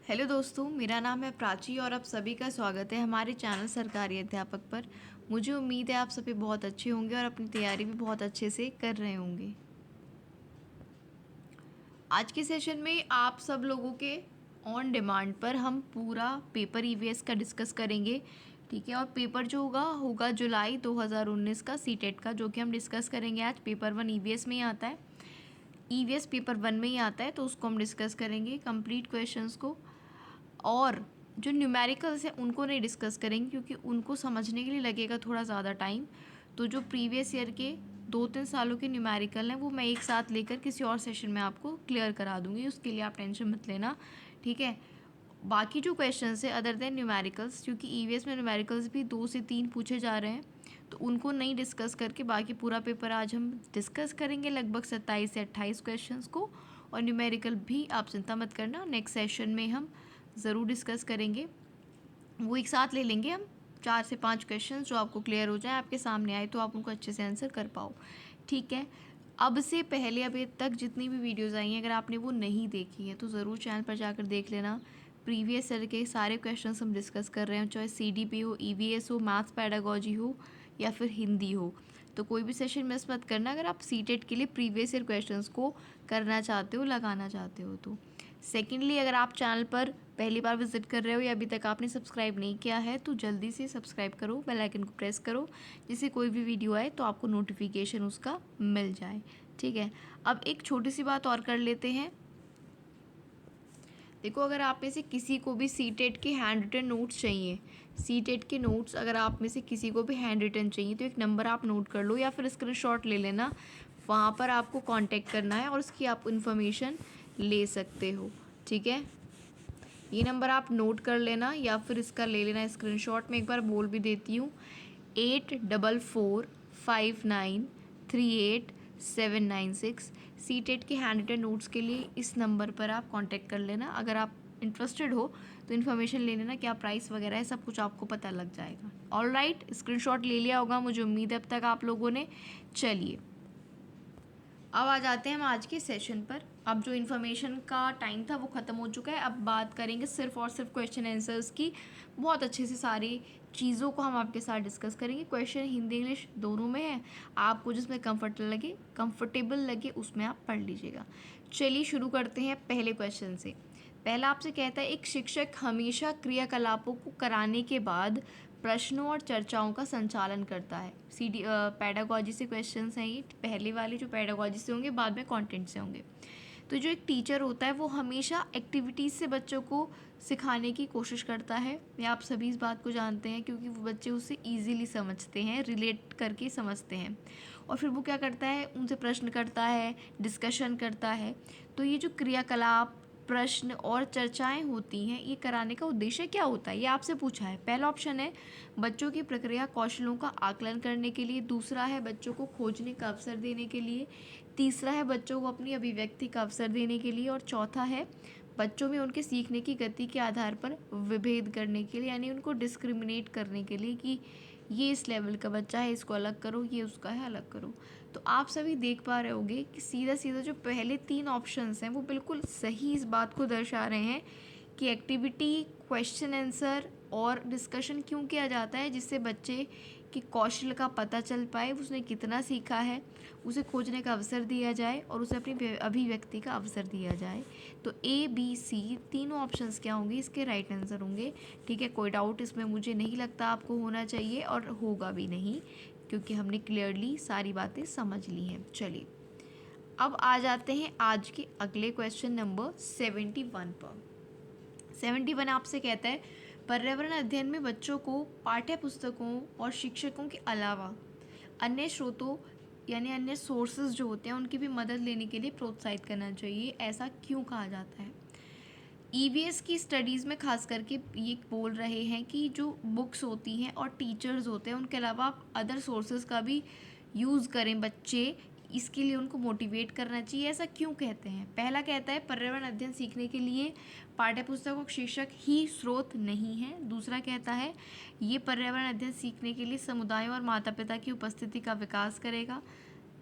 Hello दोस्तों, मेरा नाम है प्राची और आप सभी का स्वागत है हमारे चैनल सरकारी अध्यापक पर। मुझे उम्मीद है आप सभी बहुत अच्छे होंगे और अपनी तैयारी भी बहुत अच्छे से कर रहे होंगे। आज के सेशन में आप सब लोगों के ऑन डिमांड पर हम पूरा पेपर ईवीएस का डिस्कस करेंगे। ठीक है, और पेपर जो होगा जुलाई 2019 का सीटेट का, जो कि हम डिस्कस करेंगे आज। पेपर 1 ईवीएस में ही आता है, ईवीएस पेपर 1 में ही आता है, तो उसको हम डिस्कस करेंगे कंप्लीट क्वेश्चंस को। और जो न्यूमेरिकल्स हैं उनको नहीं डिस्कस करेंगे क्योंकि उनको समझने के लिए लगेगा थोड़ा ज़्यादा टाइम। तो जो प्रीवियस ईयर के 2-3 सालों के न्यूमेरिकल हैं वो मैं एक साथ लेकर किसी और सेशन में आपको क्लियर करा दूँगी, उसके लिए आप टेंशन मत लेना। ठीक है, बाकी जो क्वेश्चंस है अदर देन न्यूमेरिकल्स, क्योंकि ईवीएस में न्यूमेरिकल्स भी 2 से 3 पूछे जा रहे हैं, तो उनको नहीं डिस्कस करके बाकी पूरा पेपर आज हम डिस्कस करेंगे, लगभग 27 से 28 क्वेश्चंस को। और न्यूमेरिकल भी आप चिंता मत करना, नेक्स्ट सेशन में हम ज़रूर डिस्कस करेंगे। वो एक साथ ले लेंगे हम, 4 से 5 क्वेश्चन जो आपको क्लियर हो जाए, आपके सामने आए तो आप उनको अच्छे से आंसर कर पाओ। ठीक है, अब से पहले अभी तक जितनी भी वीडियोज़ आई हैं, अगर आपने वो नहीं देखी है तो ज़रूर चैनल पर जाकर देख लेना। प्रीवियस ईयर के सारे क्वेश्चन हम डिस्कस कर रहे हैं, चाहे सीडीपी हो, ईवीएस हो, मैथ्स पेडागोजी हो या फिर हिंदी हो। तो कोई भी सेशन मिस मत करना अगर आप सीटेट के लिए प्रीवियस ईयर क्वेश्चंस को करना चाहते हो, लगाना चाहते हो तो। सेकेंडली, अगर आप चैनल पर पहली बार विजिट कर रहे हो या अभी तक आपने सब्सक्राइब नहीं किया है तो जल्दी से सब्सक्राइब करो, बेल आइकन को प्रेस करो, जिससे कोई भी वीडियो आए तो आपको नोटिफिकेशन उसका मिल जाए। ठीक है, अब एक छोटी सी बात और कर लेते हैं। देखो, अगर आप में से किसी को भी सीटेट के हैंड रिटन नोट्स चाहिए, सीटेट के नोट्स अगर आप में से किसी को भी हैंड रिटन चाहिए तो एक नंबर आप नोट कर लो या फिर स्क्रीनशॉट ले लेना। वहाँ पर आपको कांटेक्ट करना है और उसकी आप इन्फॉर्मेशन ले सकते हो। ठीक है, ये नंबर आप नोट कर लेना या फिर इसका ले लेना स्क्रीनशॉट। में एक बार बोल भी देती हूँ, 8445938796। सीटेट के हैंड रिटन नोट्स के लिए इस नंबर पर आप कांटेक्ट कर लेना। अगर आप इंटरेस्टेड हो तो इन्फॉर्मेशन ले लेना, क्या प्राइस वगैरह है, सब कुछ आपको पता लग जाएगा। ऑलराइट, स्क्रीनशॉट ले लिया होगा मुझे उम्मीद है अब तक आप लोगों ने। चलिए, अब आ जाते हैं हम आज के सेशन पर। अब जो इन्फॉर्मेशन का टाइम था वो ख़त्म हो चुका है, अब बात करेंगे सिर्फ और सिर्फ क्वेश्चन आंसर्स की। बहुत अच्छे से सारी चीज़ों को हम आपके साथ डिस्कस करेंगे। क्वेश्चन हिंदी इंग्लिश दोनों में है, आपको जिसमें कंफर्टेबल लगे उसमें आप पढ़ लीजिएगा। चलिए शुरू करते हैं पहले क्वेश्चन से। पहला आपसे कहता है, एक शिक्षक हमेशा क्रियाकलापों को कराने के बाद प्रश्नों और चर्चाओं का संचालन करता है। पैडागॉजी से क्वेश्चंस हैं ये, पहले वाले जो पैडागॉजी से होंगे बाद में कंटेंट से होंगे। तो जो एक टीचर होता है वो हमेशा एक्टिविटीज़ से बच्चों को सिखाने की कोशिश करता है। ये आप सभी इस बात को जानते हैं क्योंकि वो बच्चे उससे ईजीली समझते हैं, रिलेट करके समझते हैं। और फिर वो क्या करता है, उनसे प्रश्न करता है, डिस्कशन करता है। तो ये जो क्रियाकलाप, प्रश्न और चर्चाएं होती हैं, ये कराने का उद्देश्य क्या होता है, ये आपसे पूछा है। पहला ऑप्शन है बच्चों की प्रक्रिया कौशलों का आकलन करने के लिए, दूसरा है बच्चों को खोजने का अवसर देने के लिए, तीसरा है बच्चों को अपनी अभिव्यक्ति का अवसर देने के लिए, और चौथा है बच्चों में उनके सीखने की गति के आधार पर विभेद करने के लिए, यानी उनको डिस्क्रिमिनेट करने के लिए कि ये इस लेवल का बच्चा है, इसको अलग करो, ये उसका है, अलग करो। तो आप सभी देख पा रहे होंगे कि सीधा सीधा जो पहले 3 ऑप्शंस हैं वो बिल्कुल सही इस बात को दर्शा रहे हैं कि एक्टिविटी, क्वेश्चन आंसर और डिस्कशन क्यों किया जाता है, जिससे बच्चे कि कौशल का पता चल पाए, उसने कितना सीखा है, उसे खोजने का अवसर दिया जाए और उसे अपनी अभिव्यक्ति का अवसर दिया जाए। तो ए बी सी तीनों ऑप्शंस क्या होंगे, इसके राइट आंसर होंगे। ठीक है, कोई डाउट इसमें मुझे नहीं लगता आपको होना चाहिए और होगा भी नहीं, क्योंकि हमने क्लियरली सारी बातें समझ ली हैं। चलिए, अब आ जाते हैं आज के अगले क्वेश्चन नंबर 71 पर। 71 आपसे कहता है, पर्यावरण अध्ययन में बच्चों को पाठ्य पुस्तकों और शिक्षकों के अलावा अन्य स्रोतों यानी अन्य सोर्सेज जो होते हैं उनकी भी मदद लेने के लिए प्रोत्साहित करना चाहिए, ऐसा क्यों कहा जाता है। ईवीएस की स्टडीज़ में खास करके ये बोल रहे हैं कि जो बुक्स होती हैं और टीचर्स होते हैं उनके अलावा आप अदर सोर्सेज का भी यूज़ करें बच्चे, इसके लिए उनको मोटिवेट करना चाहिए। ऐसा क्यों कहते हैं। पहला कहता है पर्यावरण अध्ययन सीखने के लिए पाठ्यपुस्तक और शिक्षक ही स्रोत नहीं है। दूसरा कहता है ये पर्यावरण अध्ययन सीखने के लिए समुदायों और माता पिता की उपस्थिति का विकास करेगा।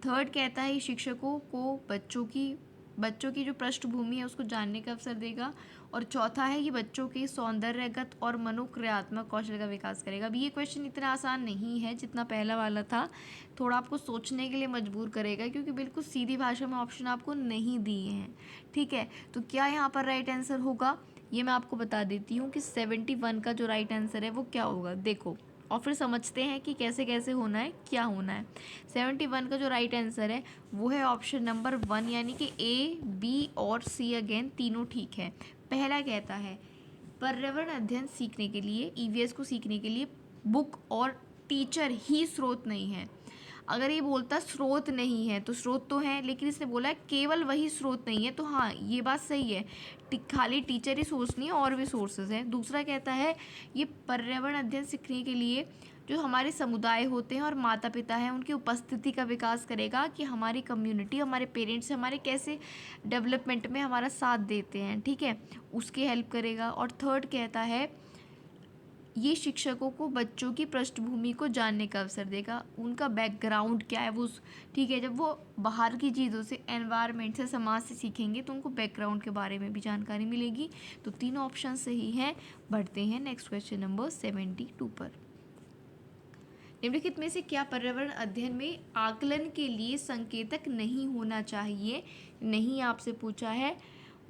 थर्ड कहता है शिक्षकों को बच्चों की बच्चों की जो पृष्ठभूमि है उसको जानने का अवसर देगा। और चौथा है ये बच्चों के सौंदर्यगत और मनोक्रियात्मक कौशल का विकास करेगा। अब ये क्वेश्चन इतना आसान नहीं है जितना पहला वाला था, थोड़ा आपको सोचने के लिए मजबूर करेगा, क्योंकि बिल्कुल सीधी भाषा में ऑप्शन आपको नहीं दिए हैं। ठीक है, तो क्या यहाँ पर राइट आंसर होगा, ये मैं आपको बता देती हूँ कि 71 का जो राइट आंसर है वो क्या होगा। देखो और फिर समझते हैं कि कैसे कैसे होना है, क्या होना है। 71 का जो राइट आंसर है वो है ऑप्शन नंबर 1, यानी कि ए, बी और सी अगेन तीनों ठीक है। पहला कहता है पर्यावरण अध्ययन सीखने के लिए, ईवीएस को सीखने के लिए बुक और टीचर ही स्रोत नहीं है। अगर ये बोलता स्रोत नहीं है तो स्रोत तो है, लेकिन इसने बोला है केवल वही स्रोत नहीं है, तो हाँ ये बात सही है, खाली टीचर ही सोर्स नहीं है, और भी सोर्सेज हैं। दूसरा कहता है ये पर्यावरण अध्ययन सीखने के लिए जो हमारे समुदाय होते हैं और माता पिता हैं उनकी उपस्थिति का विकास करेगा, कि हमारी कम्युनिटी, हमारे पेरेंट्स हमारे कैसे डेवलपमेंट में हमारा साथ देते हैं, ठीक है, उसकी हेल्प करेगा। और थर्ड कहता है ये शिक्षकों को बच्चों की पृष्ठभूमि को जानने का अवसर देगा, उनका बैकग्राउंड क्या है वो, ठीक है, जब वो बाहर की चीज़ों से, एनवायरनमेंट से, समाज से सीखेंगे तो उनको बैकग्राउंड के बारे में भी जानकारी मिलेगी। तो तीनों ऑप्शन सही हैं। बढ़ते हैं नेक्स्ट क्वेश्चन नंबर 72 पर। निम्नलिखित में से क्या पर्यावरण अध्ययन में आकलन के लिए संकेतक नहीं होना चाहिए, नहीं आपसे पूछा है।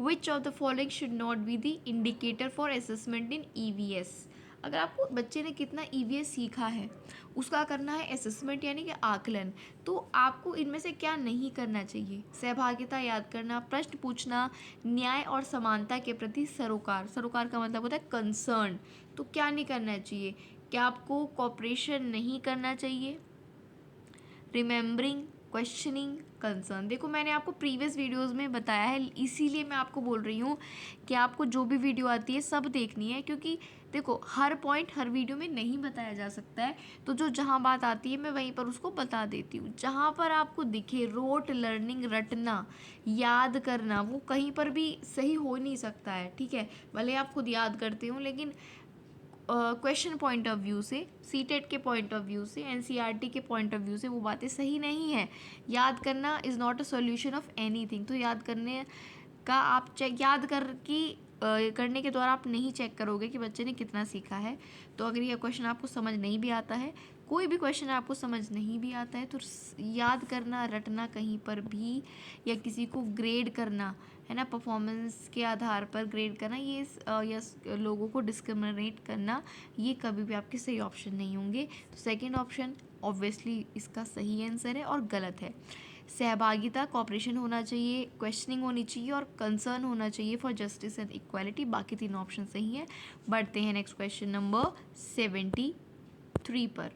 Which of the following should not be the indicator for assessment in EVS. अगर आपको बच्चे ने कितना ईवीएस सीखा है उसका करना है असेसमेंट यानी कि आकलन, तो आपको इनमें से क्या नहीं करना चाहिए। सहभागिता याद करना, प्रश्न पूछना, न्याय और समानता के प्रति सरोकार, सरोकार का मतलब होता है कंसर्न, तो क्या नहीं करना चाहिए। क्या आपको कॉपरेशन नहीं करना चाहिए, रिमेंबरिंग, क्वेश्चनिंग, कंसर्न। देखो मैंने आपको प्रीवियस वीडियोस में बताया है, इसीलिए मैं आपको बोल रही हूँ कि आपको जो भी वीडियो आती है सब देखनी है, क्योंकि देखो हर पॉइंट हर वीडियो में नहीं बताया जा सकता है, तो जो जहाँ बात आती है मैं वहीं पर उसको बता देती हूँ। जहाँ पर आपको दिखे रोट लर्निंग, रटना, याद करना, वो कहीं पर भी सही हो नहीं सकता है, ठीक है, भले आप खुद याद करते हो, लेकिन क्वेश्चन पॉइंट ऑफ व्यू से, सीटेट के पॉइंट ऑफ व्यू से, एनसीईआरटी के पॉइंट ऑफ व्यू से वो बातें सही नहीं है। याद करना is not a solution of anything. तो याद करने का आप चेक, याद करने के द्वारा आप नहीं चेक करोगे कि बच्चे ने कितना सीखा है। तो अगर ये क्वेश्चन आपको समझ नहीं भी आता है, कोई भी क्वेश्चन आपको समझ नहीं भी आता है, तो याद करना, रटना कहीं पर भी, या किसी को ग्रेड करना है ना, परफॉर्मेंस के आधार पर ग्रेड करना, ये या लोगों को डिस्क्रिमिनेट करना, ये कभी भी आपके सही ऑप्शन नहीं होंगे। तो सेकंड ऑप्शन ऑब्वियसली इसका सही आंसर है और गलत है। सहभागिता, कॉपरेशन होना चाहिए, क्वेश्चनिंग होनी चाहिए और कंसर्न होना चाहिए फॉर जस्टिस एंड इक्वालिटी, बाकी तीनों ऑप्शन सही है। बढ़ते हैं नेक्स्ट क्वेश्चन नंबर 73 पर।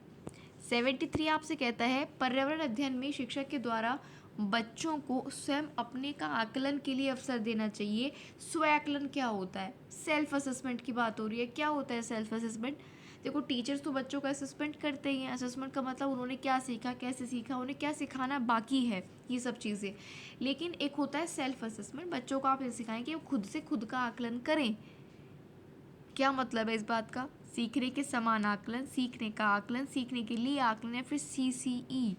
73 आपसे कहता है पर्यावरण अध्ययन में शिक्षक के द्वारा बच्चों को स्वयं अपने का आकलन के लिए अवसर देना चाहिए। स्व आकलन क्या होता है, सेल्फ असेसमेंट की बात हो रही है। क्या होता है सेल्फ असेसमेंट? देखो टीचर्स तो बच्चों का असेसमेंट करते ही हैं, असेसमेंट का मतलब उन्होंने क्या सीखा, कैसे सीखा, उन्हें क्या सिखाना बाकी है, ये सब चीज़ें। लेकिन एक होता है सेल्फ असेसमेंट, बच्चों को आप ये सिखाएं कि वो खुद से खुद का आकलन करें। क्या मतलब है इस बात का? सीखने के समान आकलन, सीखने का आकलन, सीखने के लिए आकलन, या फिर CCE।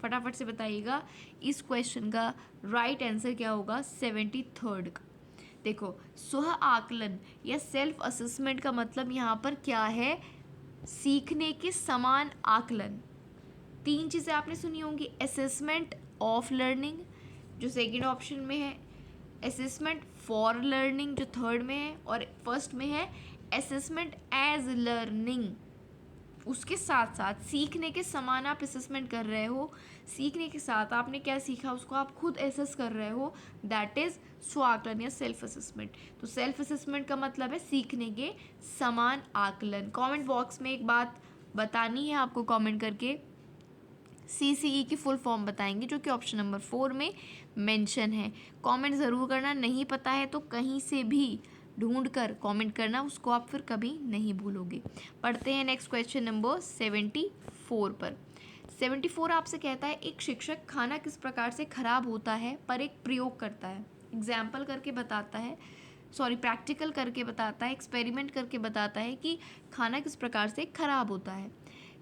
फटाफट से बताइएगा इस क्वेश्चन का राइट आंसर क्या होगा 73 का। देखो स्व आकलन या सेल्फ असेसमेंट का मतलब यहाँ पर क्या है, सीखने के समान आकलन। तीन चीज़ें आपने सुनी होंगी, असेसमेंट ऑफ लर्निंग जो सेकंड ऑप्शन में है, असेसमेंट फॉर लर्निंग जो थर्ड में है, और फर्स्ट में है असेसमेंट एज लर्निंग। उसके साथ साथ सीखने के समान आप असेसमेंट कर रहे हो, सीखने के साथ आपने क्या सीखा उसको आप खुद एसेस कर रहे हो, दैट इज स्वआकलन या सेल्फ असेसमेंट। तो सेल्फ असेसमेंट का मतलब है सीखने के समान आकलन। कमेंट बॉक्स में एक बात बतानी है आपको, कमेंट करके CCE की फुल फॉर्म बताएंगे, जो कि ऑप्शन नंबर 4 में मेंशन है। कमेंट ज़रूर करना, नहीं पता है तो कहीं से भी ढूंढ कर कॉमेंट करना, उसको आप फिर कभी नहीं भूलोगे। पढ़ते हैं नेक्स्ट क्वेश्चन नंबर 74 पर। 74 आपसे कहता है एक शिक्षक खाना किस प्रकार से खराब होता है पर एक प्रयोग करता है, एग्जाम्पल करके बताता है, प्रैक्टिकल करके बताता है, एक्सपेरिमेंट करके बताता है कि खाना किस प्रकार से खराब होता है।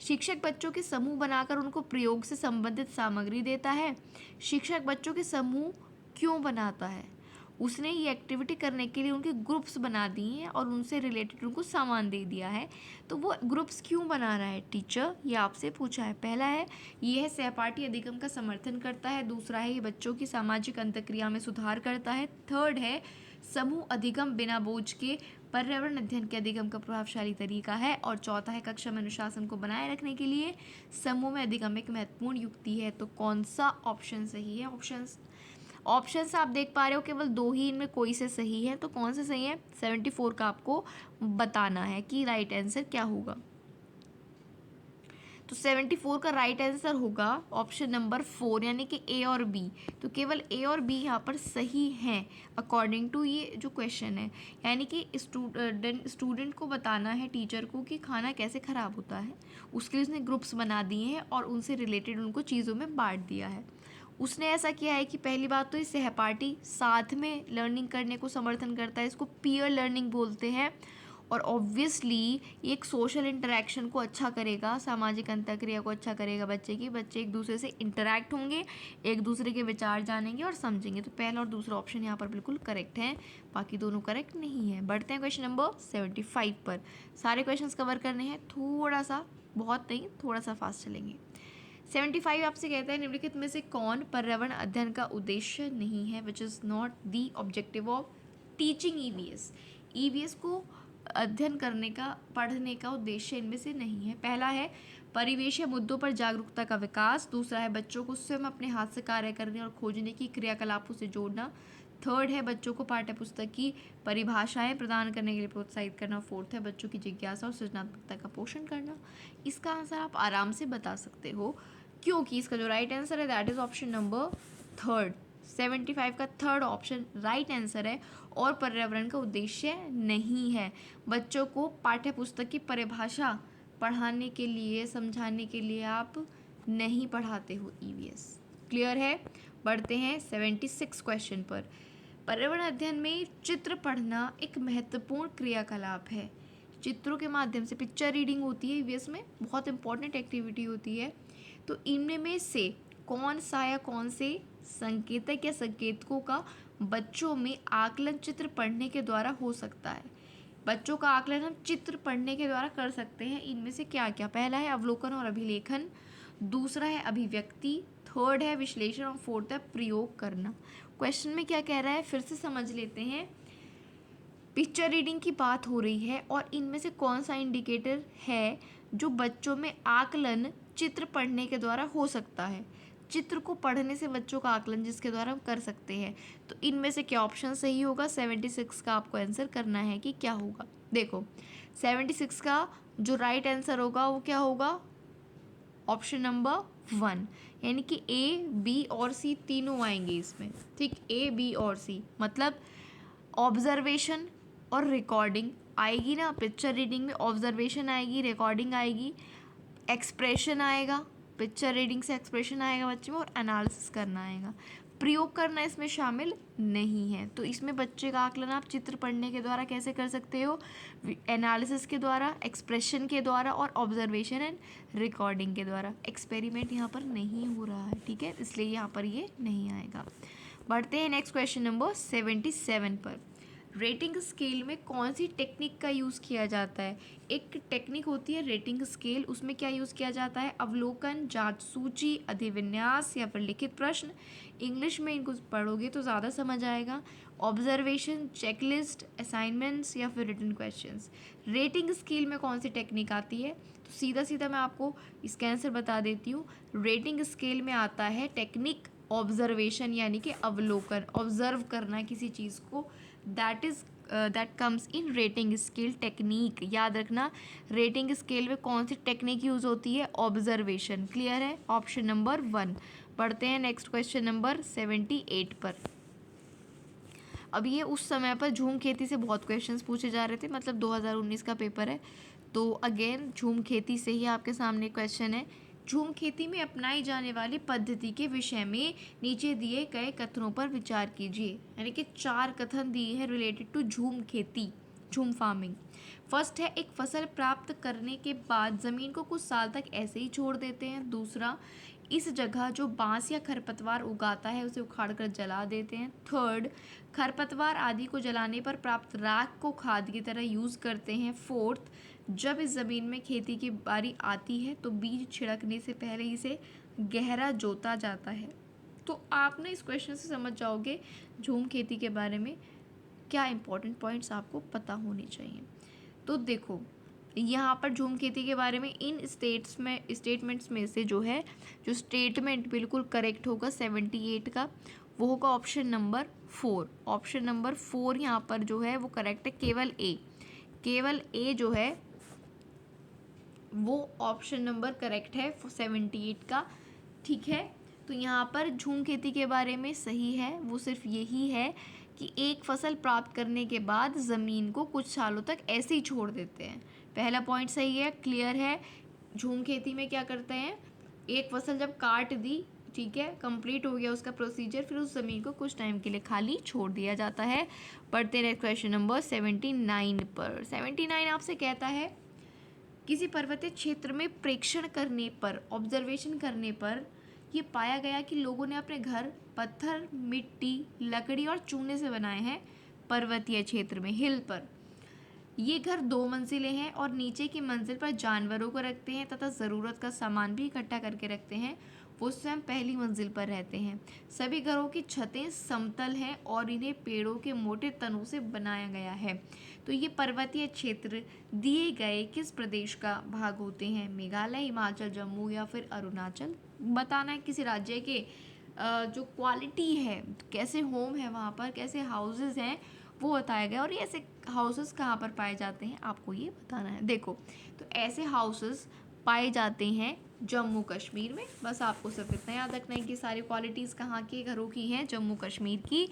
शिक्षक बच्चों के समूह बनाकर उनको प्रयोग से संबंधित सामग्री देता है। शिक्षक बच्चों के समूह क्यों बनाता है? उसने ये एक्टिविटी करने के लिए उनके ग्रुप्स बना दिए हैं और उनसे रिलेटेड उनको सामान दे दिया है। तो वो ग्रुप्स क्यों बना रहा है टीचर, ये आपसे पूछा है। पहला है ये है सहपाठी अधिगम का समर्थन करता है। दूसरा है ये बच्चों की सामाजिक अंतक्रिया में सुधार करता है। थर्ड है समूह अधिगम बिना बोझ के पर्यावरण अध्ययन के अधिगम का प्रभावशाली तरीका है। और चौथा है कक्षा में अनुशासन को बनाए रखने के लिए समूह में अधिगम एक महत्वपूर्ण युक्ति है। तो कौन सा ऑप्शन सही है? ऑप्शंस आप देख पा रहे हो, केवल दो ही इनमें कोई से सही है। तो कौन सा सही है? 74 का आपको बताना है कि राइट आंसर क्या होगा। तो 74 का राइट आंसर होगा ऑप्शन नंबर 4 यानी कि ए और बी। तो केवल ए और बी यहाँ पर सही हैं अकॉर्डिंग टू ये जो क्वेश्चन है। यानी कि स्टूडेंट को बताना है टीचर को कि खाना कैसे ख़राब होता है, उसके लिए उसने ग्रुप्स बना दिए हैं और उनसे रिलेटेड उनको चीज़ों में बांट दिया है। उसने ऐसा किया है कि पहली बात तो ये सहपाठी साथ में लर्निंग करने को समर्थन करता है, इसको पीयर लर्निंग बोलते हैं। और ऑब्वियसली ये एक सोशल इंटरेक्शन को अच्छा करेगा, सामाजिक अंतःक्रिया को अच्छा करेगा बच्चे एक दूसरे से इंटरेक्ट होंगे, एक दूसरे के विचार जानेंगे और समझेंगे। तो पहला और दूसरा ऑप्शन यहाँ पर बिल्कुल करेक्ट है, बाकी दोनों करेक्ट नहीं है। बढ़ते हैं क्वेश्चन नंबर 75 पर। सारे क्वेश्चंस कवर करने हैं, थोड़ा सा, बहुत नहीं, थोड़ा सा फास्ट चलेंगे। 75 आपसे कहता है निम्नलिखित में से कौन पर्यावरण अध्ययन का उद्देश्य नहीं है, which is not the objective of teaching EVS. EVS को अध्ययन करने का, पढ़ने का उद्देश्य इनमें से नहीं है। पहला है परिवेशीय मुद्दों पर जागरूकता का विकास। दूसरा है बच्चों को स्वयं अपने हाथ से कार्य करने और खोजने की क्रियाकलापों से जोड़ना। थर्ड है बच्चों को पाठ्यपुस्तक की परिभाषाएं प्रदान करने के लिए प्रोत्साहित करना। फोर्थ है बच्चों की जिज्ञासा और सृजनात्मकता का पोषण करना। इसका आंसर आप आराम से बता सकते हो, क्योंकि इसका जो राइट आंसर है that is option number third. 75 का थर्ड ऑप्शन राइट आंसर है और पर्यावरण का उद्देश्य नहीं है। बच्चों को पाठ्यपुस्तक की परिभाषा पढ़ाने के लिए, समझाने के लिए आप नहीं पढ़ाते हो ईवीएस। क्लियर है? बढ़ते हैं 76 क्वेश्चन पर। पर्यावरण अध्ययन में चित्र पढ़ना एक महत्वपूर्ण क्रियाकलाप है। चित्रों के माध्यम से पिक्चर रीडिंग होती है ईवीएस में, बहुत इंपॉर्टेंट एक्टिविटी होती है। तो इनमें में से कौन सा या कौन से संकेतक या संकेतकों का बच्चों में आकलन चित्र पढ़ने के द्वारा हो सकता है? बच्चों का आकलन हम चित्र पढ़ने के द्वारा कर सकते हैं। इनमें से क्या क्या? पहला है अवलोकन और अभिलेखन, दूसरा है अभिव्यक्ति, थर्ड है विश्लेषण और फोर्थ है प्रयोग करना। क्वेश्चन में क्या कह रहा है फिर से समझ लेते हैं। पिक्चर रीडिंग की बात हो रही है और इनमें से कौन सा इंडिकेटर है जो बच्चों में आकलन चित्र पढ़ने के द्वारा हो सकता है? चित्र को पढ़ने से बच्चों का आकलन जिसके द्वारा हम कर सकते हैं। तो इनमें से क्या ऑप्शन सही होगा? 76 का आपको आंसर करना है कि क्या होगा। देखो 76 का जो राइट आंसर होगा वो क्या होगा? ऑप्शन नंबर 1, यानी कि ए, बी और सी तीनों आएंगे इसमें। ठीक, ए, बी और सी मतलब ऑब्जर्वेशन और रिकॉर्डिंग आएगी ना। पिक्चर रीडिंग में ऑब्जर्वेशन आएगी, रिकॉर्डिंग आएगी, एक्सप्रेशन आएगा, पिक्चर रीडिंग से एक्सप्रेशन आएगा बच्चे में, और एनालिसिस करना आएगा। प्रयोग करना इसमें शामिल नहीं है। तो इसमें बच्चे का आकलन आप चित्र पढ़ने के द्वारा कैसे कर सकते हो? एनालिसिस के द्वारा, एक्सप्रेशन के द्वारा और ऑब्जर्वेशन एंड रिकॉर्डिंग के द्वारा। एक्सपेरिमेंट यहाँ पर नहीं हो रहा है, ठीक है, इसलिए यहाँ पर ये नहीं आएगा। बढ़ते हैं नेक्स्ट क्वेश्चन नंबर 77 पर। रेटिंग स्केल में कौन सी टेक्निक का यूज़ किया जाता है? एक टेक्निक होती है रेटिंग स्केल, उसमें क्या यूज़ किया जाता है? अवलोकन, जांच सूची, अधिविन्यास या फिर लिखित प्रश्न। इंग्लिश में इनको पढ़ोगे तो ज़्यादा समझ आएगा। ऑब्जर्वेशन, चेकलिस्ट, असाइनमेंट्स या फिर रिटन क्वेश्चंस। रेटिंग स्केल में कौन सी टेक्निक आती है? तो सीधा सीधा मैं आपको इसका आंसर बता देती हूँ। रेटिंग स्केल में आता है टेक्निक ऑब्जर्वेशन, यानी कि अवलोकन, ऑब्जर्व करना किसी चीज़ को, that comes in rating scale technique. याद रखना रेटिंग स्केल में कौन सी टेक्निक यूज़ होती है? ऑब्जर्वेशन। क्लियर है? Option number 1। पढ़ते हैं नेक्स्ट क्वेश्चन नंबर 78 पर। अब ये उस समय पर झूम खेती से बहुत क्वेश्चंस पूछे जा रहे थे, मतलब 2019 का पेपर है, तो अगेन झूम खेती से ही आपके सामने क्वेश्चन है। झूम खेती में अपनाई जाने वाली पद्धति के विषय में नीचे दिए गए कथनों पर विचार कीजिए। यानी कि 4 कथन दिए हैं रिलेटेड टू झूम खेती, झूम फार्मिंग। फर्स्ट है एक फसल प्राप्त करने के बाद ज़मीन को कुछ साल तक ऐसे ही छोड़ देते हैं। दूसरा, इस जगह जो बांस या खरपतवार उगाता है उसे उखाड़कर जला देते हैं। थर्ड, खरपतवार आदि को जलाने पर प्राप्त राख को खाद की तरह यूज़ करते हैं। फोर्थ, जब इस ज़मीन में खेती की बारी आती है तो बीज छिड़कने से पहले इसे गहरा जोता जाता है। तो आप ना इस क्वेश्चन से समझ जाओगे झूम खेती के बारे में क्या इंपॉर्टेंट पॉइंट्स आपको पता होने चाहिए। तो देखो यहाँ पर झूम खेती के बारे में इन स्टेटमेंट्स में से जो है, जो स्टेटमेंट बिल्कुल करेक्ट होगा 78 का, वो होगा ऑप्शन नंबर 4। ऑप्शन नंबर 4 यहाँ पर जो है वो करेक्ट है। केवल ए जो है वो ऑप्शन नंबर करेक्ट है 78 का, ठीक है। तो यहाँ पर झूम खेती के बारे में सही है वो सिर्फ यही है कि एक फसल प्राप्त करने के बाद ज़मीन को कुछ सालों तक ऐसे ही छोड़ देते हैं। पहला पॉइंट सही है, क्लियर है। झूम खेती में क्या करते हैं, एक फसल जब काट दी, ठीक है, कंप्लीट हो गया उसका प्रोसीजर, फिर उस ज़मीन को कुछ टाइम के लिए खाली छोड़ दिया जाता है। पढ़ते रहे क्वेश्चन नंबर 79 पर। 79 आपसे कहता है किसी पर्वतीय क्षेत्र में प्रेक्षण करने पर, ऑब्जर्वेशन करने पर ये पाया गया कि लोगों ने अपने घर पत्थर, मिट्टी, लकड़ी और चूने से बनाए हैं। पर्वतीय क्षेत्र में, हिल पर ये घर 2 मंजिलें हैं और नीचे की मंजिल पर जानवरों को रखते हैं तथा ज़रूरत का सामान भी इकट्ठा करके रखते हैं। वो स्वयं पहली मंजिल पर रहते हैं। सभी घरों की छतें समतल हैं और इन्हें पेड़ों के मोटे तनों से बनाया गया है। तो ये पर्वतीय क्षेत्र दिए गए किस प्रदेश का भाग होते हैं? मेघालय, हिमाचल, जम्मू या फिर अरुणाचल। बताना है किसी राज्य के जो क्वालिटी है, कैसे होम है वहाँ पर, कैसे हाउसेस हैं, वो बताया गया। और ये ऐसे हाउसेस कहाँ पर पाए जाते हैं आपको ये बताना है। देखो, तो ऐसे हाउसेस पाए जाते हैं जम्मू कश्मीर में। बस आपको सिर्फ इतना याद रखना है कि सारी क्वालिटीज़ कहाँ के घरों की हैं, जम्मू कश्मीर की।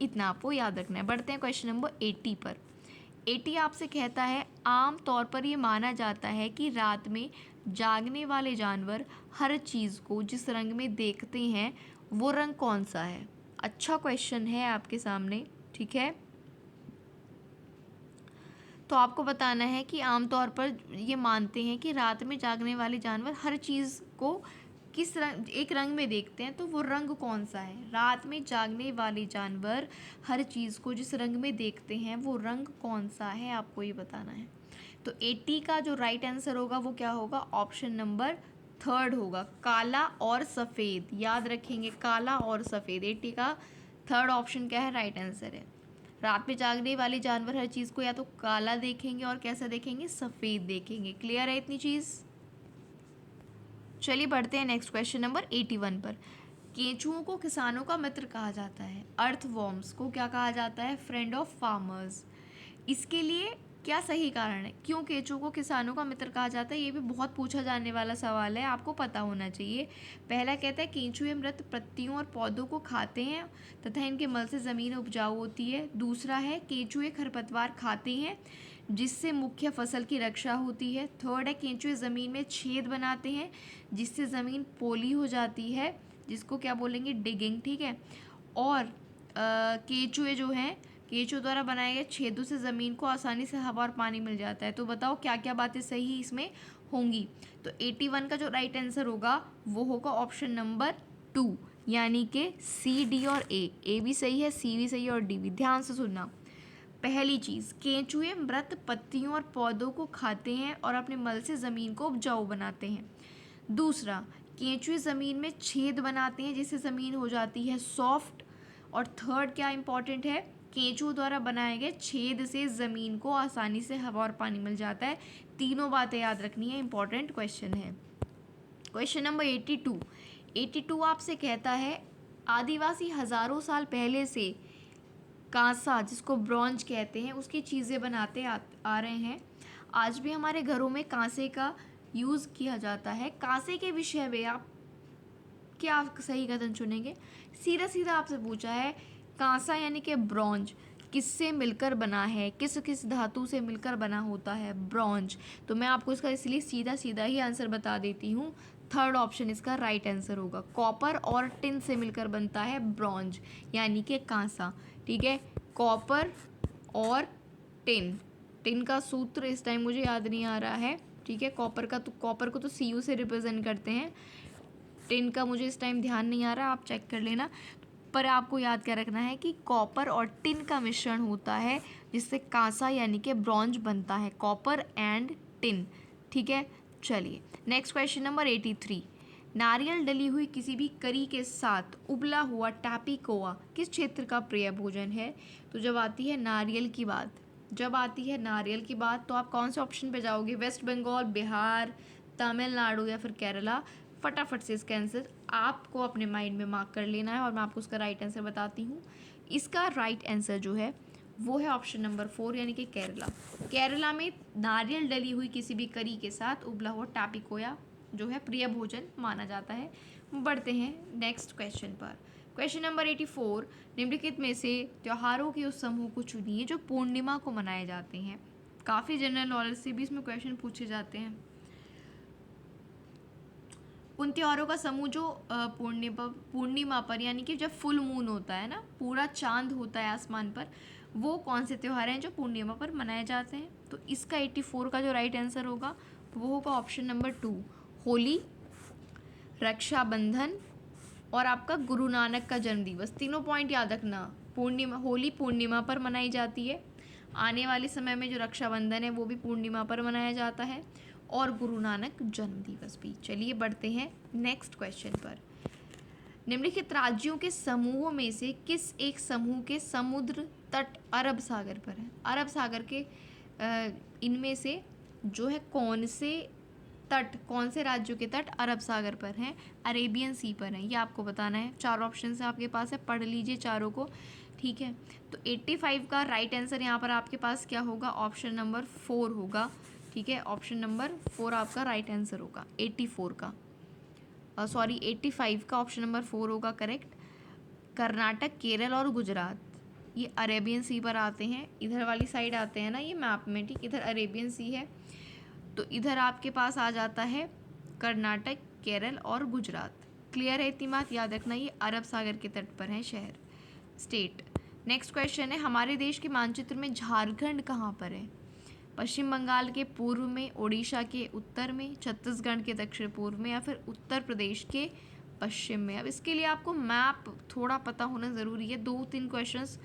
इतना आपको याद रखना है। बढ़ते हैं क्वेश्चन नंबर 80 पर। 80 आपसे कहता है आम तौर पर ये माना जाता है कि रात में जागने वाले जानवर हर चीज़ को जिस रंग में देखते हैं वो रंग कौन सा है? अच्छा क्वेश्चन है आपके सामने, ठीक है। तो आपको बताना है कि आमतौर पर ये मानते हैं कि रात में जागने वाले जानवर हर चीज़ को किस रंग, एक रंग में देखते हैं, तो वो रंग कौन सा है? रात में जागने वाले जानवर हर चीज़ को जिस रंग में देखते हैं वो रंग कौन सा है, आपको ये बताना है। तो 80 का जो राइट आंसर होगा वो क्या होगा? ऑप्शन नंबर 3 होगा, काला और सफ़ेद। याद रखेंगे, काला और सफ़ेद। 80 का 3rd ऑप्शन क्या है? राइट आंसर है। रात में जागने वाले जानवर हर चीज़ को या तो काला देखेंगे और कैसा देखेंगे? सफ़ेद देखेंगे। क्लियर है इतनी चीज़? चलिए बढ़ते हैं नेक्स्ट क्वेश्चन नंबर 81 पर। केंचुओं को किसानों का मित्र कहा जाता है। अर्थवॉर्म्स को क्या कहा जाता है? Friend of farmers. इसके लिए क्या सही कारण है? क्यों केंचुओं को किसानों का मित्र कहा जाता है? ये भी बहुत पूछा जाने वाला सवाल है, आपको पता होना चाहिए। पहला कहता है केंचुए मृत पत्तियों और पौधों को खाते हैं तथा इनके मल से ज़मीन उपजाऊ होती है। दूसरा है केंचुए खरपतवार खाते हैं जिससे मुख्य फसल की रक्षा होती है। थर्ड है केंचुए ज़मीन में छेद बनाते हैं जिससे ज़मीन पोली हो जाती है, जिसको क्या बोलेंगे? डिगिंग, ठीक है। और केंचुए जो हैं, केंचुए द्वारा बनाए गए छेदों से ज़मीन को आसानी से हवा और पानी मिल जाता है। तो बताओ क्या क्या बातें सही इसमें होंगी? तो 81 का जो राइट आंसर होगा वो होगा ऑप्शन नंबर 2, यानी कि सी, डी और ए भी सही है, सी भी सही है और डी भी। ध्यान से सुनना। पहली चीज़, केंचुए मृत पत्तियों और पौधों को खाते हैं और अपने मल से ज़मीन को उपजाऊ बनाते हैं। दूसरा, केंचुए ज़मीन में छेद बनाते हैं जिससे ज़मीन हो जाती है सॉफ्ट। और थर्ड क्या इंपॉर्टेंट है? केंचुओं द्वारा बनाए गए छेद से ज़मीन को आसानी से हवा और पानी मिल जाता है। तीनों बातें याद रखनी है, इंपॉर्टेंट क्वेश्चन है। क्वेश्चन नंबर 82 आपसे कहता है आदिवासी हज़ारों साल पहले से कांसा, जिसको ब्रॉन्ज कहते हैं, उसकी चीज़ें बनाते आ रहे हैं। आज भी हमारे घरों में कांसे का यूज़ किया जाता है। कांसे के विषय में आप क्या सही कथन चुनेंगे? सीधा सीधा आपसे पूछा है कांसा यानी कि ब्रॉन्ज किससे मिलकर बना है, किस किस धातु से मिलकर बना होता है? ब्रॉन्ज। तो मैं आपको इसका इसलिए सीधा सीधा ही आंसर बता देती हूँ। 3rd ऑप्शन इसका राइट आंसर होगा। कॉपर और टिन से मिलकर बनता है ब्रॉन्ज, यानी कि कांसा, ठीक है। कॉपर और टिन का सूत्र इस टाइम मुझे याद नहीं आ रहा है, ठीक है। कॉपर को तो Cu से रिप्रेजेंट करते हैं, टिन का मुझे इस टाइम ध्यान नहीं आ रहा, आप चेक कर लेना। पर आपको याद क्या रखना है कि कॉपर और टिन का मिश्रण होता है जिससे कांसा यानी कि ब्रॉन्ज बनता है, कॉपर एंड टिन। ठीक है, चलिए नेक्स्ट क्वेश्चन नंबर 83। नारियल डली हुई किसी भी करी के साथ उबला हुआ टैपिकोआ किस क्षेत्र का प्रिय भोजन है? तो जब आती है नारियल की बात, तो आप कौन से ऑप्शन पे जाओगे? वेस्ट बंगाल, बिहार, तमिलनाडु या फिर केरला? फटाफट से इसका आंसर आपको अपने माइंड में मार्क कर लेना है और मैं आपको उसका राइट आंसर बताती हूँ। इसका राइट आंसर जो है वो है ऑप्शन नंबर 4 यानी कि केरला। केरला में नारियल डली हुई किसी भी करी के साथ उबला हुआ टैपिकोया जो है प्रिय भोजन माना जाता है। बढ़ते हैं नेक्स्ट क्वेश्चन पर। Question number 84। निम्नलिखित में से त्योहारों के उस समूह को चुनिए जो पूर्णिमा को मनाए जाते हैं। काफ़ी जनरल नॉलेज से भी इसमें क्वेश्चन पूछे जाते हैं। उन त्योहारों का समूह जो पूर्णिमा पर यानी कि जब फुल मून होता है ना, पूरा चांद होता है आसमान पर, वो कौन से त्योहार हैं जो पूर्णिमा पर मनाए जाते हैं? तो इसका 84 का जो राइट आंसर होगा वो होगा ऑप्शन नंबर 2, होली, रक्षाबंधन और आपका गुरु नानक का जन्मदिवस। तीनों पॉइंट याद रखना। होली पूर्णिमा पर मनाई जाती है, आने वाले समय में जो रक्षाबंधन है वो भी पूर्णिमा पर मनाया जाता है, और गुरु नानक जन्म दिवस भी। चलिए बढ़ते हैं नेक्स्ट क्वेश्चन पर। निम्नलिखित राज्यों के समूहों में से किस एक समूह के समुद्र तट अरब सागर पर है? अरब सागर के इनमें से जो है कौन से राज्यों के तट अरब सागर पर हैं? अरेबियन सी पर हैं, ये आपको बताना है। 4 ऑप्शन से आपके पास है, पढ़ लीजिए चारों को। ठीक है, तो 85 का राइट आंसर यहाँ पर आपके पास क्या होगा? ऑप्शन नंबर 4 होगा। ठीक है, ऑप्शन नंबर 4 आपका राइट आंसर होगा 84 का। 85 का ऑप्शन नंबर 4 होगा करेक्ट। कर्नाटक, केरल और गुजरात ये अरेबियन सी पर आते हैं। इधर वाली साइड आते हैं ना ये मैप में, ठीक, इधर अरेबियन सी है, तो इधर आपके पास आ जाता है कर्नाटक, केरल और गुजरात। क्लियर है इतनी बात? याद रखना ये अरब सागर के तट पर है शहर, स्टेट। नेक्स्ट क्वेश्चन है, हमारे देश के मानचित्र में झारखंड कहाँ पर है? पश्चिम बंगाल के पूर्व में, ओडिशा के उत्तर में, छत्तीसगढ़ के दक्षिण पूर्व में या फिर उत्तर प्रदेश के पश्चिम में? अब इसके लिए आपको मैप थोड़ा पता होना ज़रूरी है। 2-3 क्वेश्चंस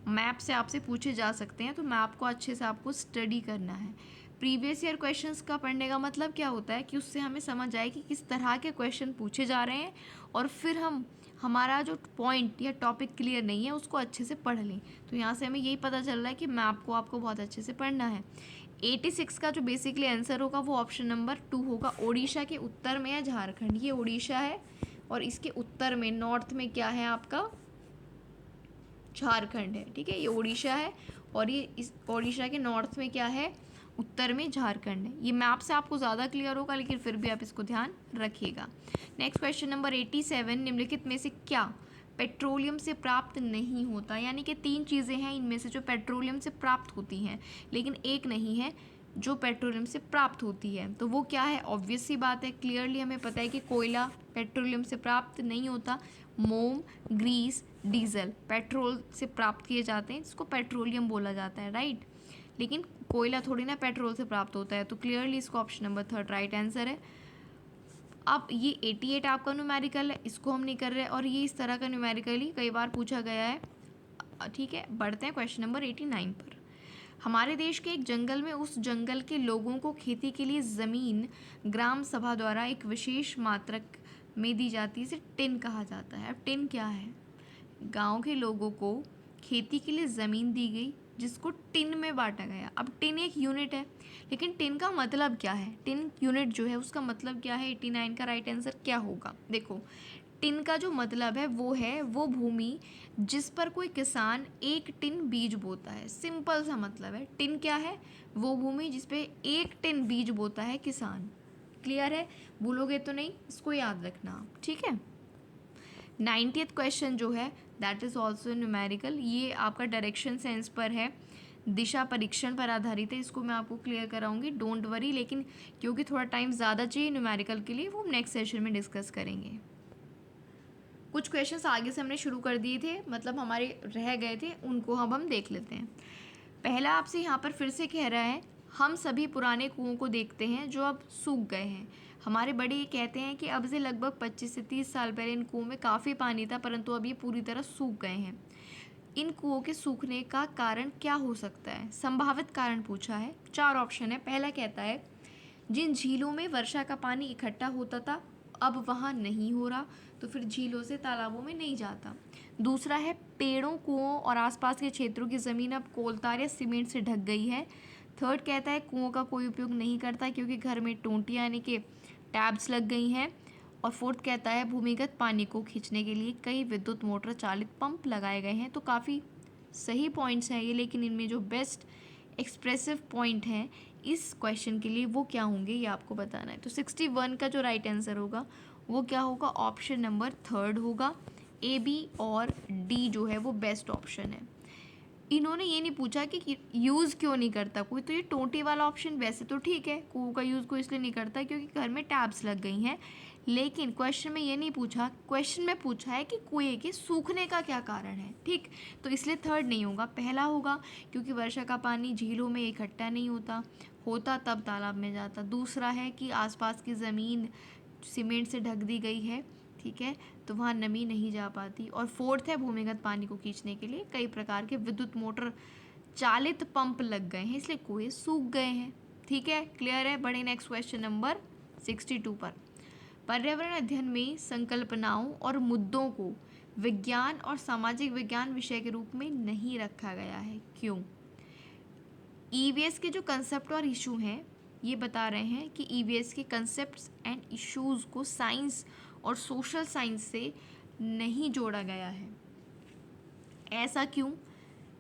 मैप से आपसे पूछे जा सकते हैं, तो मैप को अच्छे से आपको स्टडी करना है। प्रीवियस ईयर क्वेश्चंस का पढ़ने का मतलब क्या होता है कि उससे हमें समझ आए कि किस तरह के क्वेश्चन पूछे जा रहे हैं, और फिर हमारा जो पॉइंट या टॉपिक क्लियर नहीं है उसको अच्छे से पढ़ लें। तो यहाँ से हमें यही पता चल रहा है कि मैप को आपको बहुत अच्छे से पढ़ना है। 86 का जो बेसिकली आंसर होगा वो ऑप्शन नंबर 2 होगा। ओडिशा के उत्तर में है झारखंड, ये ओडिशा है और इसके उत्तर में नॉर्थ में क्या है आपका? झारखंड है। ठीक है, ये ओडिशा है और ये इस ओडिशा के नॉर्थ में क्या है? उत्तर में झारखंड है। ये मैप से आपको ज़्यादा क्लियर होगा, लेकिन फिर भी आप इसको ध्यान रखिएगा। Next question number 87। निम्नलिखित में से क्या पेट्रोलियम से प्राप्त नहीं होता? यानी कि 3 चीज़ें हैं इनमें से जो पेट्रोलियम से प्राप्त होती हैं, लेकिन एक नहीं है जो पेट्रोलियम से प्राप्त होती है। तो वो क्या है? ऑब्वियस सी बात है, क्लियरली हमें पता है कि कोयला पेट्रोलियम से प्राप्त नहीं होता। मोम, ग्रीस, डीजल पेट्रोल से प्राप्त किए जाते हैं, इसको पेट्रोलियम बोला जाता है, राइट। लेकिन कोयला थोड़ी ना पेट्रोल से प्राप्त होता है, तो क्लियरली इसको ऑप्शन नंबर 3 राइट आंसर है। अब ये 88 आपका न्यूमेरिकल है, इसको हम नहीं कर रहे, और ये इस तरह का न्यूमेरिकली कई बार पूछा गया है। ठीक है, बढ़ते हैं क्वेश्चन नंबर 89 पर। हमारे देश के एक जंगल में उस जंगल के लोगों को खेती के लिए ज़मीन ग्राम सभा द्वारा एक विशेष मात्रक में दी जाती है, इसे टिन कहा जाता है। अब टिन क्या है? गांव के लोगों को खेती के लिए ज़मीन दी गई जिसको टिन में बांटा गया। अब टिन एक यूनिट है, लेकिन टिन का मतलब क्या है? टिन यूनिट जो है उसका मतलब क्या है? 89 का राइट आंसर क्या होगा? देखो, टिन का जो मतलब है वो भूमि जिस पर कोई किसान 1 टिन बीज बोता है। सिंपल सा मतलब है। टिन क्या है? वो भूमि जिस पे 1 टिन बीज बोता है किसान। क्लियर है? भूलोगे तो नहीं, इसको याद रखना आप, ठीक है। 90th क्वेश्चन जो है दैट इज़ ऑल्सो न्यूमेरिकल। ये आपका डायरेक्शन सेंस पर है, दिशा परीक्षण पर आधारित है। इसको मैं आपको क्लियर कराऊंगी, डोंट वरी। लेकिन क्योंकि थोड़ा टाइम ज़्यादा चाहिए न्यूमेरिकल के लिए, वो नेक्स्ट सेशन में डिस्कस करेंगे। कुछ क्वेश्चंस आगे से हमने शुरू कर दिए थे, मतलब हमारे रह गए थे, उनको अब हम देख लेते हैं। पहला आपसे यहाँ पर फिर से कह रहा है, हम सभी पुराने कुओं को देखते हैं जो अब सूख गए हैं। हमारे बड़े ये कहते हैं कि अब से लगभग 25 से 30 साल पहले इन कुओं में काफ़ी पानी था, परंतु अब ये पूरी तरह सूख गए हैं। इन कुओं के सूखने का कारण क्या हो सकता है? संभावित कारण पूछा है। 4 ऑप्शन है। पहला कहता है जिन झीलों में वर्षा का पानी इकट्ठा होता था अब वहाँ नहीं हो रहा, तो फिर झीलों से तालाबों में नहीं जाता। दूसरा है पेड़ों, कुओं और आसपास के क्षेत्रों की ज़मीन अब कोलतार या सीमेंट से ढक गई है। थर्ड कहता है कुओं का कोई उपयोग नहीं करता क्योंकि घर में टोंटियाँ यानी कि टैब्स लग गई हैं। और फोर्थ कहता है भूमिगत पानी को खींचने के लिए कई विद्युत मोटर चालित पंप लगाए गए हैं। तो काफ़ी सही पॉइंट्स हैं ये, लेकिन इनमें जो बेस्ट एक्सप्रेसिव पॉइंट हैं इस क्वेश्चन के लिए वो क्या होंगे ये आपको बताना है। तो 61 का जो राइट आंसर होगा वो क्या होगा? ऑप्शन नंबर 3 होगा। ए, बी और डी जो है वो बेस्ट ऑप्शन है। इन्होंने ये नहीं पूछा कि यूज़ क्यों नहीं करता कोई, तो ये टोंटी वाला ऑप्शन वैसे तो ठीक है, कुओं का यूज़ कोई इसलिए नहीं करता क्योंकि घर में टैब्स लग गई हैं, लेकिन क्वेश्चन में ये नहीं पूछा। क्वेश्चन में पूछा है कि कुएं के सूखने का क्या कारण है, ठीक। तो इसलिए थर्ड नहीं होगा, पहला होगा क्योंकि वर्षा का पानी झीलों में इकट्ठा नहीं होता तब तालाब में जाता। दूसरा है कि आसपास की ज़मीन सीमेंट से ढक दी गई है, ठीक है, तो वहाँ नमी नहीं जा पाती। और फोर्थ है भूमिगत पानी को खींचने के लिए कई प्रकार के विद्युत मोटर चालित पंप लग गए हैं, इसलिए कुएं सूख गए हैं। ठीक है, क्लियर है। बढ़े नेक्स्ट क्वेश्चन नंबर 62 पर। पर्यावरण अध्ययन में संकल्पनाओं और मुद्दों को विज्ञान और सामाजिक विज्ञान विषय के रूप में नहीं रखा गया है, क्यों? ईवीएस के जो कंसेप्ट और इशू हैं ये बता रहे हैं कि ईवीएस के कंसेप्ट्स एंड इश्यूज़ को साइंस और सोशल साइंस से नहीं जोड़ा गया है। ऐसा क्यों?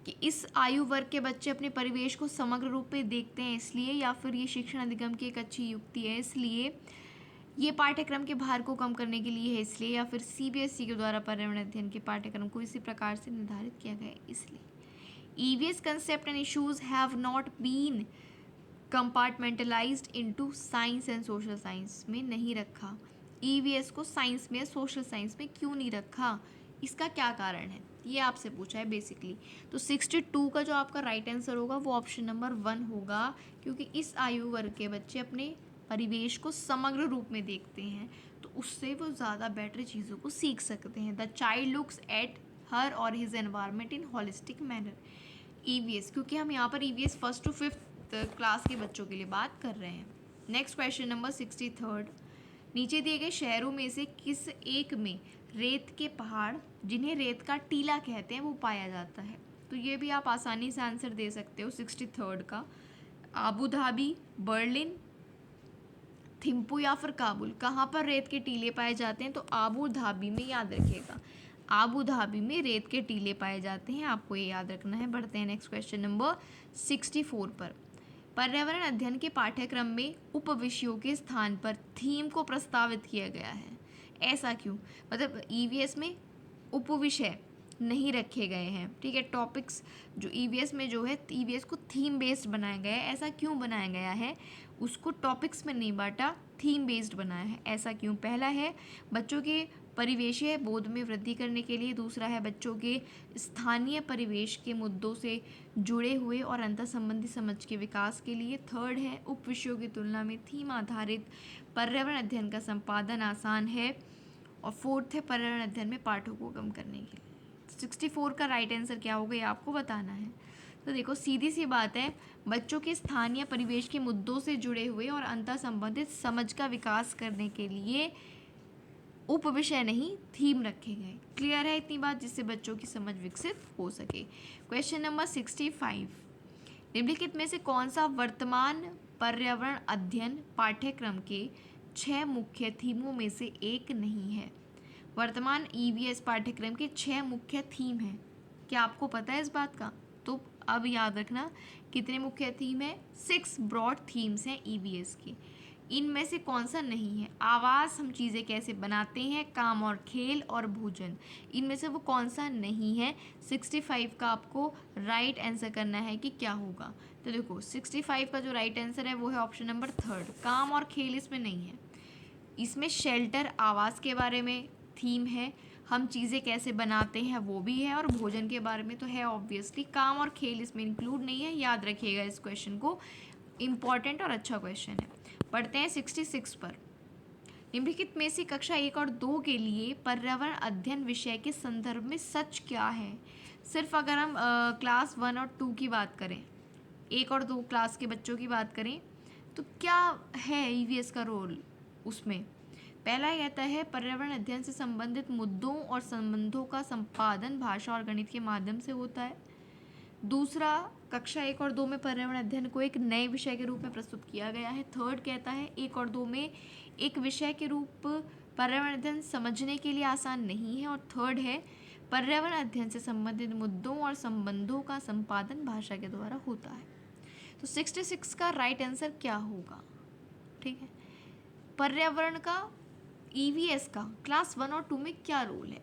कि इस आयु वर्ग के बच्चे अपने परिवेश को समग्र रूप में देखते हैं इसलिए, या फिर ये शिक्षण अधिगम की एक अच्छी युक्ति है इसलिए, ये पाठ्यक्रम के भार को कम करने के लिए है इसलिए, या फिर सीबीएसई के द्वारा पर्यावरण अध्ययन के पाठ्यक्रम को इसी प्रकार से निर्धारित किया गया है इसलिए। EVS concept and issues have not been compartmentalized into science and social science में नहीं रखा। EVS को साइंस में, सोशल साइंस में क्यों नहीं रखा, इसका क्या कारण है, ये आपसे पूछा है बेसिकली। तो 62 का जो आपका राइट आंसर होगा वो ऑप्शन नंबर 1 होगा, क्योंकि इस आयु वर्ग के बच्चे अपने परिवेश को समग्र रूप में देखते हैं तो उससे वो ज़्यादा बेटर चीज़ों को सीख सकते हैं। The child looks at her और his environment in holistic manner. EVS, क्योंकि हम यहाँ पर EVS 1st to 5th class के बच्चों के लिए बात कर रहे हैं। Next question number 63। नीचे दिए गए शहरों में से किस एक में रेत के पहाड़ जिन्हें रेत का टीला कहते हैं वो पाया जाता है? तो ये भी आप आसानी से आंसर दे सकते हो 63 का। आबू धाबी, बर्लिन, थिम्पू या फिर काबुल। कहाँ पर रेत के टीले पाए जाते हैं? तो आबू धाबी में, याद रखिएगा आबू धाबी में रेत के टीले पाए जाते हैं, आपको ये याद रखना है। बढ़ते हैं नेक्स्ट क्वेश्चन नंबर 64 पर। पर्यावरण अध्ययन के पाठ्यक्रम में उपविषयों के स्थान पर थीम को प्रस्तावित किया गया है, ऐसा क्यों? मतलब EVS में उपविषय नहीं रखे गए हैं, ठीक है। टॉपिक्स जो EVS में जो है EVS को थीम बेस्ड बनाया गया है, ऐसा क्यों बनाया गया है? उसको टॉपिक्स में नहीं बांटा, थीम बेस्ड बनाया है, ऐसा क्यों? पहला है बच्चों के परिवेशीय बोध में वृद्धि करने के लिए। दूसरा है बच्चों के स्थानीय परिवेश के मुद्दों से जुड़े हुए और अंतर संबंधी समझ के विकास के लिए। थर्ड है उप विषयों की तुलना में थीम आधारित पर्यावरण अध्ययन का संपादन आसान है। और फोर्थ है पर्यावरण अध्ययन में पाठों को कम करने के लिए। 64 का राइट आंसर क्या होगा ये आपको बताना है। तो देखो सीधी सी बात है, बच्चों के स्थानीय परिवेश के मुद्दों से जुड़े हुए और अंतर संबंधित समझ का विकास करने के लिए उपविषय नहीं थीम रखे गए। क्लियर है इतनी बात, जिससे बच्चों की समझ विकसित हो सके। Question number 65। निम्नलिखित में से कौन सा वर्तमान पर्यावरण अध्ययन पाठ्यक्रम के 6 मुख्य थीमों में से एक नहीं है? वर्तमान EVS पाठ्यक्रम के 6 मुख्य थीम हैं, क्या आपको पता है इस बात का? तो अब याद रखना कितने मुख्य थीम है? 6 ब्रॉड थीम्स हैं EVS की। इनमें से कौन सा नहीं है? आवास, हम चीज़ें कैसे बनाते हैं, काम और खेल और भोजन, इनमें से वो कौन सा नहीं है? 65 का आपको राइट आंसर करना है कि क्या होगा। तो देखो 65 का जो राइट आंसर है वो है ऑप्शन नंबर 3, काम और खेल इसमें नहीं है। इसमें शेल्टर, आवास के बारे में थीम है, हम चीज़ें कैसे बनाते हैं वो भी है, और भोजन के बारे में तो है ऑब्वियसली। काम और खेल इसमें इंक्लूड नहीं है, याद रखिएगा इस क्वेश्चन को, इम्पॉर्टेंट और अच्छा क्वेश्चन है। पढ़ते हैं 66 पर। निम्नलिखित में से कक्षा 1 और 2 के लिए पर्यावरण अध्ययन विषय के संदर्भ में सच क्या है। सिर्फ अगर हम क्लास 1 और 2 की बात करें, 1 और 2 क्लास के बच्चों की बात करें, तो क्या है ईवीएस का रोल उसमें। पहला कहता है पर्यावरण अध्ययन से संबंधित मुद्दों और संबंधों का संपादन भाषा और गणित के माध्यम से होता है। दूसरा, कक्षा 1 और 2 में पर्यावरण अध्ययन को एक नए विषय के रूप में प्रस्तुत किया गया है। थर्ड कहता है 1 और 2 में एक विषय के रूप पर्यावरण अध्ययन समझने के लिए आसान नहीं है। और थर्ड है पर्यावरण अध्ययन से संबंधित मुद्दों और संबंधों का संपादन भाषा के द्वारा होता है। तो 66 का राइट आंसर क्या होगा। ठीक है, पर्यावरण का ईवीएस का क्लास 1 और 2 में क्या रोल है।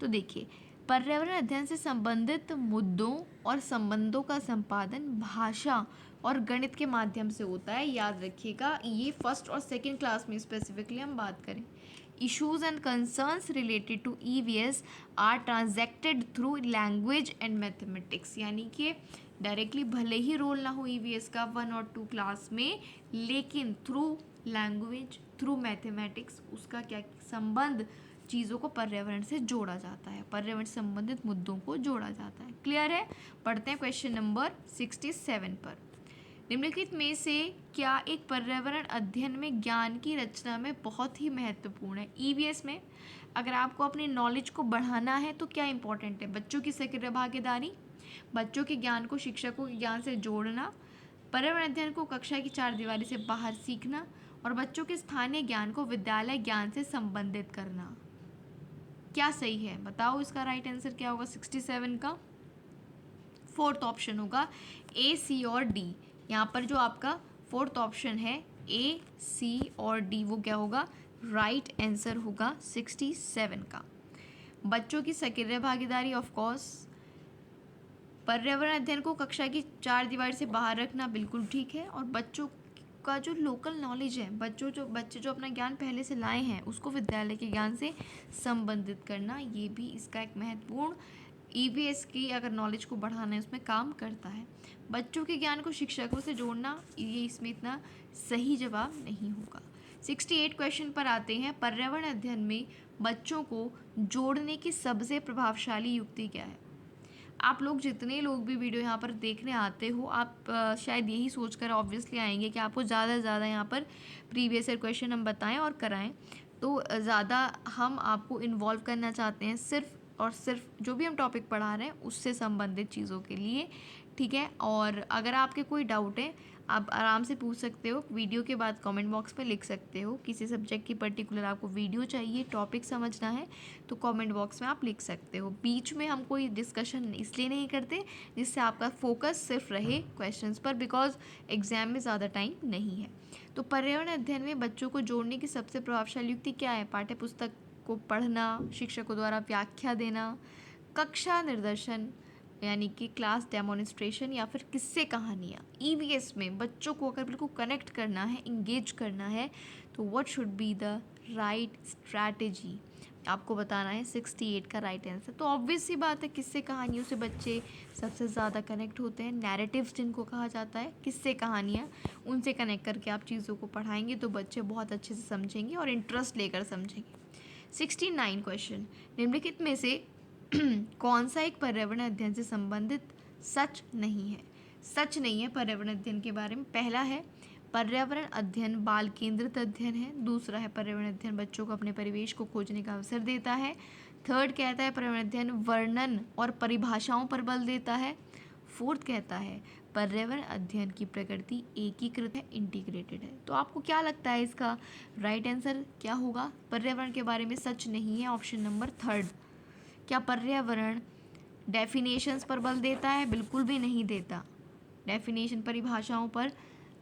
तो देखिए, पर्यावरण अध्ययन से संबंधित मुद्दों और संबंधों का संपादन भाषा और गणित के माध्यम से होता है। याद रखिएगा, ये फर्स्ट और सेकंड क्लास में स्पेसिफिकली हम बात करें। Issues and concerns related to EVS are transacted through language and mathematics, यानी कि डायरेक्टली भले ही रोल ना हो ईवीएस का 1 और 2 क्लास में, लेकिन थ्रू लैंग्वेज, थ्रू मैथमेटिक्स उसका क्या संबंध, चीज़ों को पर्यावरण से जोड़ा जाता है, पर्यावरण से संबंधित मुद्दों को जोड़ा जाता है। क्लियर है। पढ़ते हैं क्वेश्चन नंबर 67 पर। निम्नलिखित में से क्या एक पर्यावरण अध्ययन में ज्ञान की रचना में बहुत ही महत्वपूर्ण है। ईवीएस में अगर आपको अपनी नॉलेज को बढ़ाना है तो क्या इंपॉर्टेंट है। बच्चों की सक्रिय भागीदारी, बच्चों के ज्ञान को शिक्षकों के ज्ञान से जोड़ना, पर्यावरण अध्ययन को कक्षा की चार दीवारी से बाहर सीखना और बच्चों के स्थानीय ज्ञान को विद्यालय ज्ञान से संबंधित करना। क्या सही है बताओ, इसका राइट आंसर क्या होगा 67 का। फोर्थ ऑप्शन होगा ए, सी और डी। यहाँ पर जो आपका फोर्थ ऑप्शन है ए, सी और डी, वो क्या होगा, राइट आंसर होगा 67 का। बच्चों की सक्रिय भागीदारी, ऑफ कोर्स। पर्यावरण अध्ययन को कक्षा की चार दीवार से बाहर रखना बिल्कुल ठीक है। और बच्चों का जो लोकल नॉलेज है, बच्चे जो अपना ज्ञान पहले से लाए हैं उसको विद्यालय के ज्ञान से संबंधित करना, ये भी इसका एक महत्वपूर्ण ईवीएस की अगर नॉलेज को बढ़ाना है उसमें काम करता है। बच्चों के ज्ञान को शिक्षकों से जोड़ना, ये इसमें इतना सही जवाब नहीं होगा। 68 क्वेश्चन पर आते हैं। पर्यावरण अध्ययन में बच्चों को जोड़ने की सबसे प्रभावशाली युक्ति क्या है। आप लोग जितने लोग भी वीडियो यहाँ पर देखने आते हो, आप शायद यही सोचकर ऑब्वियसली आएंगे कि आपको ज़्यादा से ज़्यादा यहाँ पर प्रीवियस ईयर क्वेश्चन हम बताएं और कराएं। तो ज़्यादा हम आपको इन्वॉल्व करना चाहते हैं सिर्फ और सिर्फ जो भी हम टॉपिक पढ़ा रहे हैं उससे संबंधित चीज़ों के लिए। ठीक है, और अगर आपके कोई डाउट है आप आराम से पूछ सकते हो, वीडियो के बाद कमेंट बॉक्स में लिख सकते हो। किसी सब्जेक्ट की पर्टिकुलर आपको वीडियो चाहिए, टॉपिक समझना है, तो कमेंट बॉक्स में आप लिख सकते हो। बीच में हम कोई डिस्कशन इसलिए नहीं करते जिससे आपका फोकस सिर्फ रहे क्वेश्चंस पर, बिकॉज एग्जाम में ज़्यादा टाइम नहीं है। तो पर्यावरण अध्ययन में बच्चों को जोड़ने की सबसे प्रभावशाली युक्ति क्या है। पाठ्य पुस्तक को पढ़ना, शिक्षकों द्वारा व्याख्या देना, कक्षा निर्देशन यानी कि क्लास डेमोन्स्ट्रेशन, या फिर किस्से कहानियाँ। ईवीएस में बच्चों को अगर बिल्कुल कनेक्ट करना है, इंगेज करना है, तो what should be the right strategy, आपको बताना है 68 का राइट आंसर। तो ऑब्वियस सी बात है, किस्से कहानियों से बच्चे सबसे ज़्यादा कनेक्ट होते हैं। नैरेटिव्स जिनको कहा जाता है, किस्से कहानियाँ, उनसे कनेक्ट करके आप चीज़ों को पढ़ाएंगे तो बच्चे बहुत अच्छे से समझेंगे और इंटरेस्ट लेकर समझेंगे। 69 क्वेश्चन, निम्नलिखित में से कौन सा एक पर्यावरण अध्ययन से संबंधित सच नहीं है। सच नहीं है पर्यावरण अध्ययन के बारे में। पहला है पर्यावरण अध्ययन बाल केंद्रित अध्ययन है। दूसरा है पर्यावरण अध्ययन बच्चों को अपने परिवेश को खोजने का अवसर देता है। थर्ड कहता है पर्यावरण अध्ययन वर्णन और परिभाषाओं पर बल देता है। फोर्थ कहता है पर्यावरण अध्ययन की प्रकृति एकीकृत है, इंटीग्रेटेड है। तो आपको क्या लगता है इसका राइट आंसर क्या होगा। पर्यावरण के बारे में सच नहीं है, ऑप्शन नंबर थर्ड। क्या पर्यावरण डेफिनेशंस पर बल देता है। बिल्कुल भी नहीं देता। डेफिनेशन परिभाषाओं पर,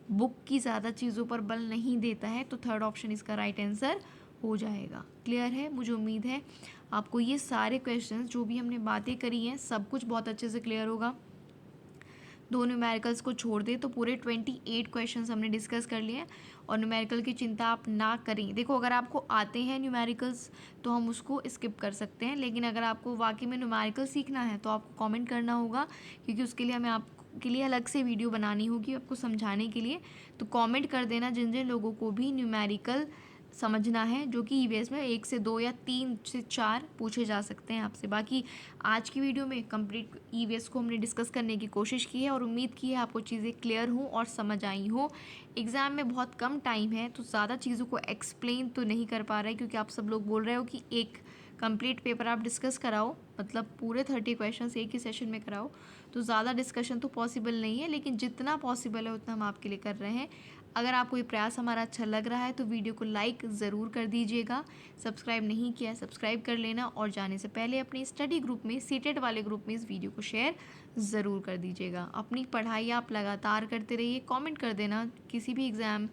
बुक की ज़्यादा चीज़ों पर बल नहीं देता है। तो थर्ड ऑप्शन इसका राइट आंसर हो जाएगा। क्लियर है। मुझे उम्मीद है आपको ये सारे क्वेश्चंस जो भी हमने बातें करी हैं सब कुछ बहुत अच्छे से क्लियर होगा। दो न्यूमेरिकल्स को छोड़ दे तो पूरे 28 क्वेश्चंस हमने डिस्कस कर लिए हैं और न्यूमेरिकल की चिंता आप ना करें। देखो, अगर आपको आते हैं न्यूमेरिकल्स तो हम उसको स्किप कर सकते हैं, लेकिन अगर आपको वाकई में न्यूमेरिकल सीखना है तो आपको कमेंट करना होगा, क्योंकि उसके लिए हमें आपके लिए अलग से वीडियो बनानी होगी आपको समझाने के लिए। तो कमेंट कर देना जिन जिन लोगों को भी न्यूमेरिकल समझना है, जो कि ईवीएस में 1 से 2 या 3 से 4 पूछे जा सकते हैं आपसे। बाकी आज की वीडियो में कंप्लीट ईवीएस को हमने डिस्कस करने की कोशिश की है और उम्मीद की है आपको चीज़ें क्लियर हों और समझ आई हों। एग्ज़ाम में बहुत कम टाइम है तो ज़्यादा चीज़ों को एक्सप्लेन तो नहीं कर पा रहे, क्योंकि आप सब लोग बोल रहे हो कि एक कंप्लीट पेपर आप डिस्कस कराओ, मतलब पूरे 30 क्वेश्चंस एक ही सेशन में कराओ, तो ज़्यादा डिस्कशन तो पॉसिबल नहीं है, लेकिन जितना पॉसिबल है उतना हम आपके लिए कर रहे हैं। अगर आपको ये प्रयास हमारा अच्छा लग रहा है तो वीडियो को लाइक ज़रूर कर दीजिएगा। सब्सक्राइब नहीं किया है सब्सक्राइब कर लेना, और जाने से पहले अपनी स्टडी ग्रुप में, सीटेट वाले ग्रुप में इस वीडियो को शेयर ज़रूर कर दीजिएगा। अपनी पढ़ाई आप लगातार करते रहिए। कमेंट कर देना किसी भी एग्ज़ाम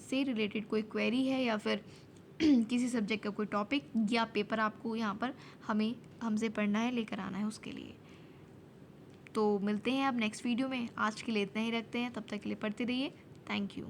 से रिलेटेड कोई क्वेरी है या फिर किसी सब्जेक्ट का कोई टॉपिक या पेपर आपको यहाँ पर हमसे पढ़ना है, लेकर आना है उसके लिए। तो मिलते हैं अब नेक्स्ट वीडियो में। आज के लिए इतना ही रखते हैं, तब तक के लिए पढ़ते रहिए। Thank you.